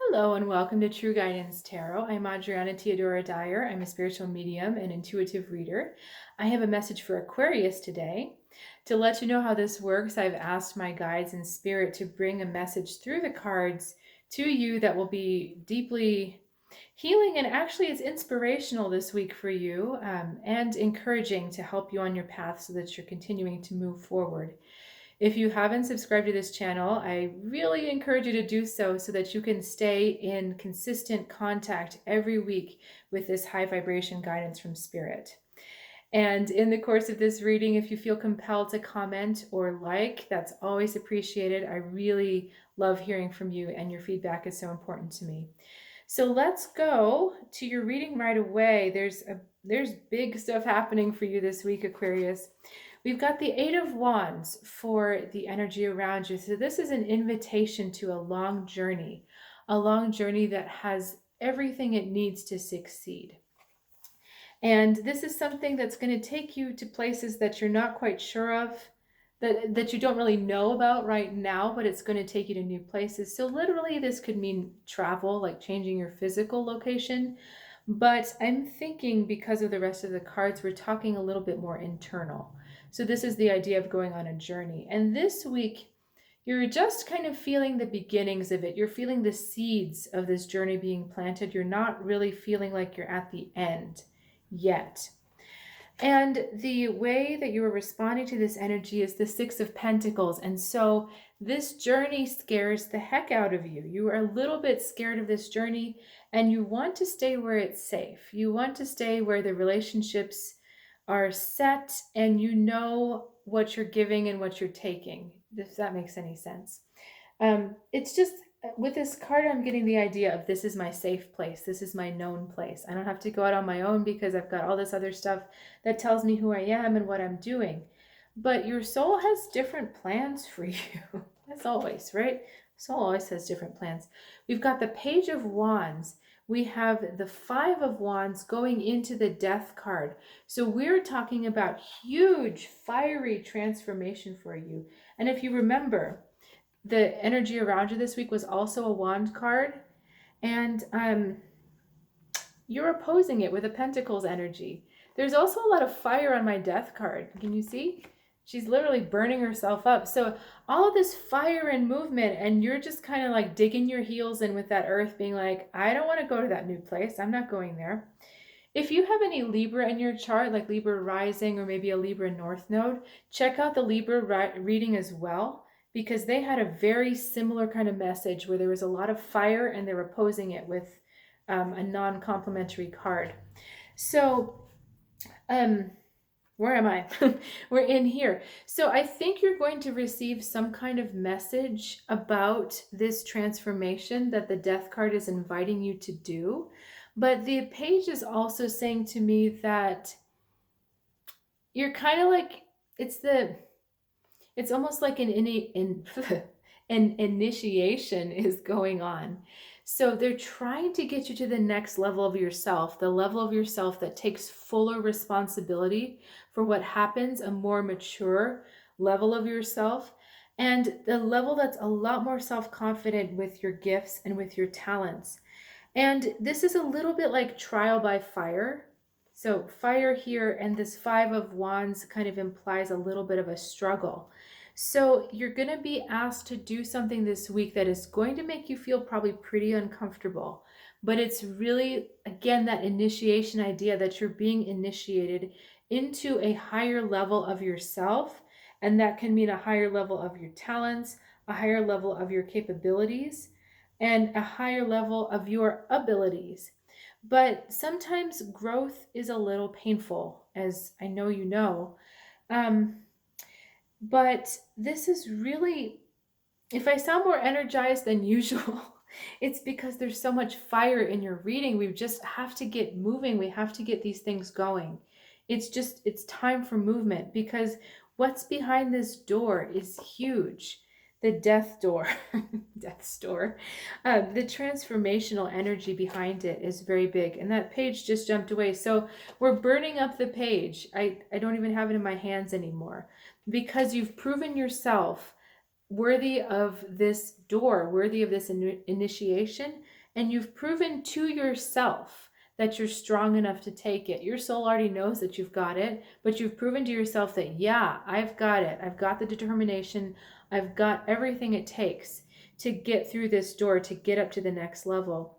Hello and welcome to True Guidance Tarot. I'm Adriana Teodoro-Dier. I'm a spiritual medium and intuitive reader. I have a message for Aquarius today. To let you know how this works, I've asked my guides and spirit to bring a message through the cards to you that will be deeply healing, and actually it's inspirational this week for you, and encouraging to help you on your path so that you're continuing to move forward. If you haven't subscribed to this channel, I really encourage you to do so that you can stay in consistent contact every week with this high vibration guidance from Spirit. And in the course of this reading, if you feel compelled to comment or like, that's always appreciated. I really love hearing from you, and your feedback is so important to me. So let's go to your reading right away. There's big stuff happening for you this week, Aquarius. We've got the Eight of Wands for the energy around you. So this is an invitation to a long journey that has everything it needs to succeed. And this is something that's going to take you to places that you're not quite sure of, that you don't really know about right now, but it's going to take you to new places. So literally this could mean travel, like changing your physical location. But I'm thinking, because of the rest of the cards, we're talking a little bit more internal. So this is the idea of going on a journey. And this week, you're just kind of feeling the beginnings of it. You're feeling the seeds of this journey being planted. You're not really feeling like you're at the end yet. And the way that you are responding to this energy is the Six of Pentacles. And so this journey scares the heck out of you. You are a little bit scared of this journey, and you want to stay where it's safe. You want to stay where the relationships are set and you know what you're giving and what you're taking, if that makes any sense. It's just, with this card, I'm getting the idea of this is my safe place. This is my known place. I don't have to go out on my own because I've got all this other stuff that tells me who I am and what I'm doing. But your soul has different plans for you. As always, right? Soul always has different plans. We've got the Page of Wands. We have the Five of Wands going into the Death card. So we're talking about huge, fiery transformation for you. And if you remember, the energy around you this week was also a wand card, and you're opposing it with a Pentacles energy. There's also a lot of fire on my Death card. Can you see? She's literally burning herself up. So all of this fire and movement, and you're just kind of like digging your heels in with that earth, being like, I don't want to go to that new place. I'm not going there. If you have any Libra in your chart, like Libra rising or maybe a Libra north node, check out the Libra reading as well, because they had a very similar kind of message where there was a lot of fire and they're opposing it with a non-complementary card. So, where am I? We're in here. So I think you're going to receive some kind of message about this transformation that the Death card is inviting you to do. But the page is also saying to me that you're kind of like, it's almost like an initiation is going on. So they're trying to get you to the next level of yourself, the level of yourself that takes fuller responsibility for what happens, a more mature level of yourself, and the level that's a lot more self-confident with your gifts and with your talents. And this is a little bit like trial by fire. So fire here, and this Five of Wands kind of implies a little bit of a struggle. So you're going to be asked to do something this week that is going to make you feel probably pretty uncomfortable. But it's really, again, that initiation idea that you're being initiated into a higher level of yourself. And that can mean a higher level of your talents, a higher level of your capabilities, and a higher level of your abilities. But sometimes growth is a little painful, as I know you know. But this is really, if I sound more energized than usual, it's because there's so much fire in your reading. We just have to get moving. We have to get these things going. It's time for movement, because what's behind this door is huge. The death door, death's door, the transformational energy behind it is very big. And that page just jumped away. So we're burning up the page. I don't even have it in my hands anymore, because you've proven yourself worthy of this door, worthy of this initiation, and you've proven to yourself that you're strong enough to take it. Your soul already knows that you've got it, but you've proven to yourself that, yeah, I've got it. I've got the determination. I've got everything it takes to get through this door, to get up to the next level.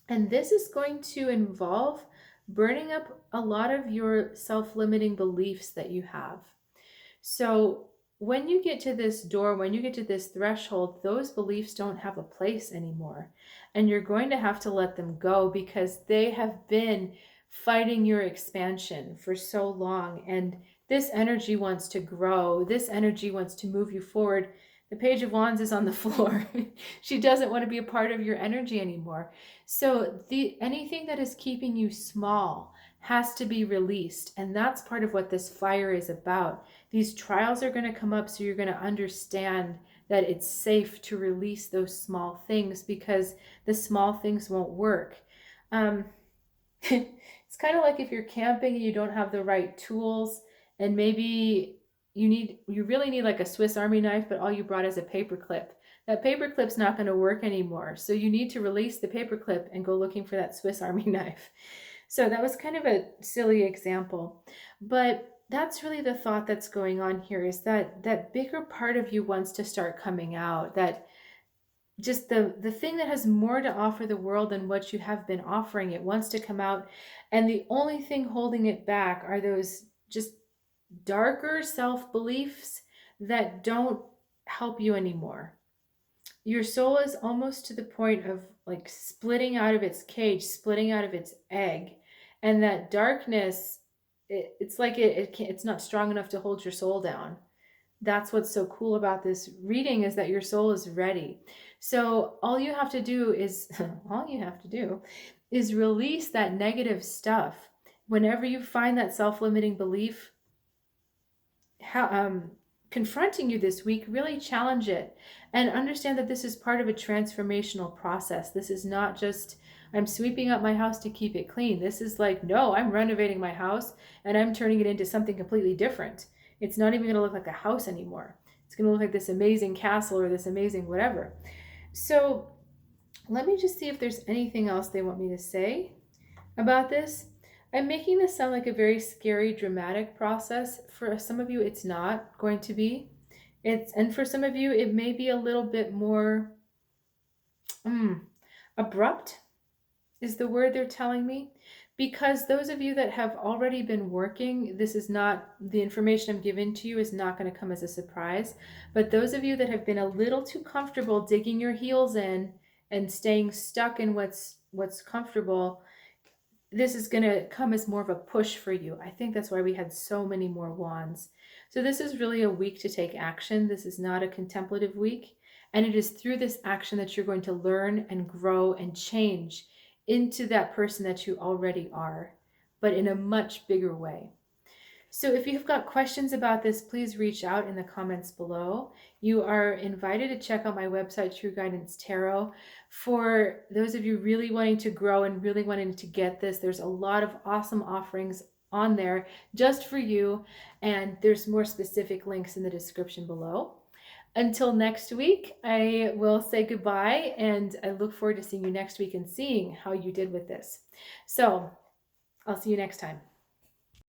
And this is going to involve burning up a lot of your self-limiting beliefs that you have. So when you get to this door, when you get to this threshold, those beliefs don't have a place anymore. And you're going to have to let them go because they have been fighting your expansion for so long. And this energy wants to grow. This energy wants to move you forward. The Page of Wands is on the floor. She doesn't want to be a part of your energy anymore. So anything that is keeping you small has to be released. And that's part of what this fire is about. These trials are going to come up, so you're going to understand that it's safe to release those small things because the small things won't work. It's kind of like if you're camping and you don't have the right tools, and maybe you really need like a Swiss Army knife, but all you brought is a paper clip. That paper clip's not going to work anymore. So you need to release the paper clip and go looking for that Swiss Army knife. So that was kind of a silly example, but that's really the thought that's going on here, is that bigger part of you wants to start coming out, that just the thing that has more to offer the world than what you have been offering. It wants to come out, and the only thing holding it back are those just darker self-beliefs that don't help you anymore. Your soul is almost to the point of like splitting out of its cage, splitting out of its egg, and that darkness, it's like it's not strong enough to hold your soul down. That's what's so cool about this reading, is that your soul is ready. So all you have to do is release that negative stuff. Whenever you find that self-limiting belief confronting you this week, really challenge it and understand that this is part of a transformational process. This is not just, I'm sweeping up my house to keep it clean. This is like, no, I'm renovating my house and I'm turning it into something completely different. It's not even going to look like a house anymore. It's going to look like this amazing castle or this amazing whatever. So let me just see if there's anything else they want me to say about this. I'm making this sound like a very scary, dramatic process. For some of you, it's not going to be. And for some of you, it may be a little bit more abrupt is the word they're telling me. Because those of you that have already been working, this is not, the information I'm giving to you is not going to come as a surprise. But those of you that have been a little too comfortable digging your heels in and staying stuck in what's comfortable, this is going to come as more of a push for you. I think that's why we had so many more wands. So this is really a week to take action. This is not a contemplative week. And it is through this action that you're going to learn and grow and change into that person that you already are, but in a much bigger way. So if you've got questions about this, please reach out in the comments below. You are invited to check out my website, True Guidance Tarot. For those of you really wanting to grow and really wanting to get this, there's a lot of awesome offerings on there just for you. And there's more specific links in the description below. Until next week, I will say goodbye, and I look forward to seeing you next week and seeing how you did with this. So I'll see you next time.